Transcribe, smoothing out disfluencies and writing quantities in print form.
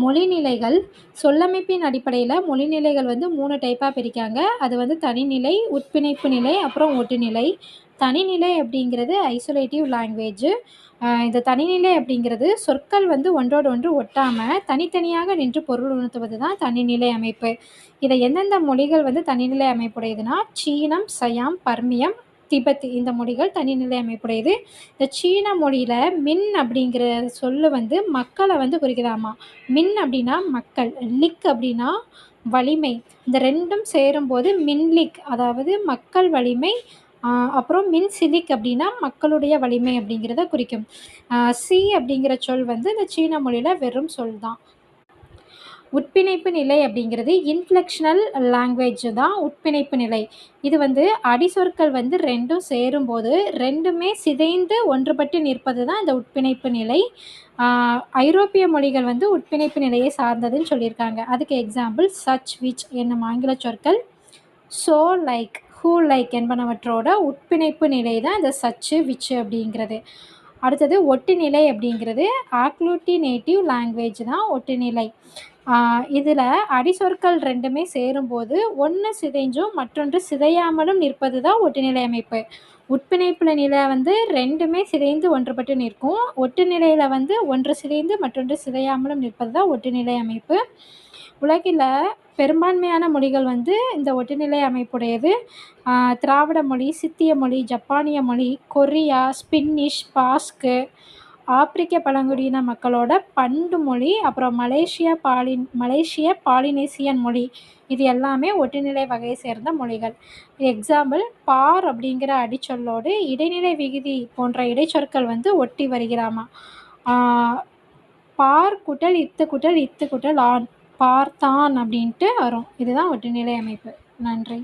மொழிநிலைகள் சொல்லமைப்பின் அடிப்படையில் மொழிநிலைகள் வந்து 3 டைப்பாக பிரிக்காங்க. அது வந்து தனிநிலை, உட்பிணைப்பு நிலை, அப்புறம் ஒட்டுநிலை. தனிநிலை அப்படிங்கிறது ஐசோலேட்டிவ் லாங்குவேஜ். இந்த தனிநிலை அப்படிங்கிறது சொற்கள் வந்து ஒன்றோடு ஒன்று ஒட்டாமல் தனித்தனியாக நின்று பொருள் உணர்த்துவது தான் தனிநிலை அமைப்பு. இதை எந்தெந்த மொழிகள் வந்து தனிநிலை அமைப்புடையதுன்னா சீனம், சயாம், பர்மியம், திபெத் இந்த மொழிகள் தனிநிலை அமைப்புடையது. இந்த சீன மொழியில் மின் அப்படிங்கிற சொல்லு வந்து மக்களை வந்து குறிக்குதாமா. மின் அப்படின்னா மக்கள், லிக் அப்படின்னா வலிமை. இந்த ரெண்டும் சேரும்போது மின்லிக் அதாவது மக்கள் வலிமை. அப்புறம் மின்சிலிக் அப்படின்னா மக்களுடைய வலிமை அப்படிங்கிறத குறிக்கும். சி அப்படிங்கிற சொல் வந்து இந்த சீன மொழியில் வெறும் சொல் தான். உட்பிணைப்பு நிலை அப்படிங்கிறது இன்ஃப்ளெக்ஷனல் லாங்குவேஜ் தான் உட்பிணைப்பு நிலை. இது வந்து அடிசொற்கள் வந்து ரெண்டும் சேரும்போது ரெண்டுமே சிதைந்து ஒன்றுபட்டு நிற்பது தான் இந்த உட்பிணைப்பு நிலை. ஐரோப்பிய மொழிகள் வந்து உட்பிணைப்பு நிலையை சார்ந்ததுன்னு சொல்லியிருக்காங்க. அதுக்கு எக்ஸாம்பிள் சச், விச் என்னும் ஆங்கில சொற்கள், ஸோ, லைக், ஹூ, லைக் என்பனவற்றோட உட்பிணைப்பு நிலை தான் இந்த சச்சு, விச்சு அப்படிங்கிறது. அடுத்தது ஒட்டுநிலை அப்படிங்கிறது ஆக்ளூட்டினேட்டிவ் லாங்குவேஜ் தான் ஒட்டுநிலை. இதில் அடிசொற்கள் ரெண்டுமே சேரும்போது ஒன்று சிதைஞ்சும் மற்றொன்று சிதையாமலும் நிற்பது தான் ஒட்டுநிலை அமைப்பு. உட்பிணைப்புல நிலை வந்து ரெண்டுமே சிதைந்து ஒன்றுபட்டு நிற்கும். ஒட்டுநிலையில் வந்து ஒன்று சிதைந்து மற்றொன்று சிதையாமலும் நிற்பது தான் ஒட்டுநிலை அமைப்பு. உலகில் பெரும்பான்மையான மொழிகள் வந்து இந்த ஒட்டுநிலை அமைப்புடையது. திராவிட மொழி, சித்திய மொழி, ஜப்பானிய மொழி, கொரியா, ஸ்பினிஷ், பாஸ்கு, ஆப்பிரிக்க பழங்குடியின மக்களோட பண்டு மொழி, அப்புறம் மலேசிய பாலினேசியன் மொழி, இது எல்லாமே ஒட்டுநிலை வகையை சேர்ந்த மொழிகள். எக்ஸாம்பிள் பார் அப்படிங்கிற அடிச்சொல்லோடு இடைநிலை விகுதி போன்ற இடைச்சொற்கள் வந்து ஒட்டி வருகிறாமா. பார் கூட்டல் இத்து கூட்டல் இத்து கூட்டல் ஆன், பார்த்தான் அப்படின்ட்டு வரும். இதுதான் ஒட்டுநிலை அமைப்பு. நன்றி.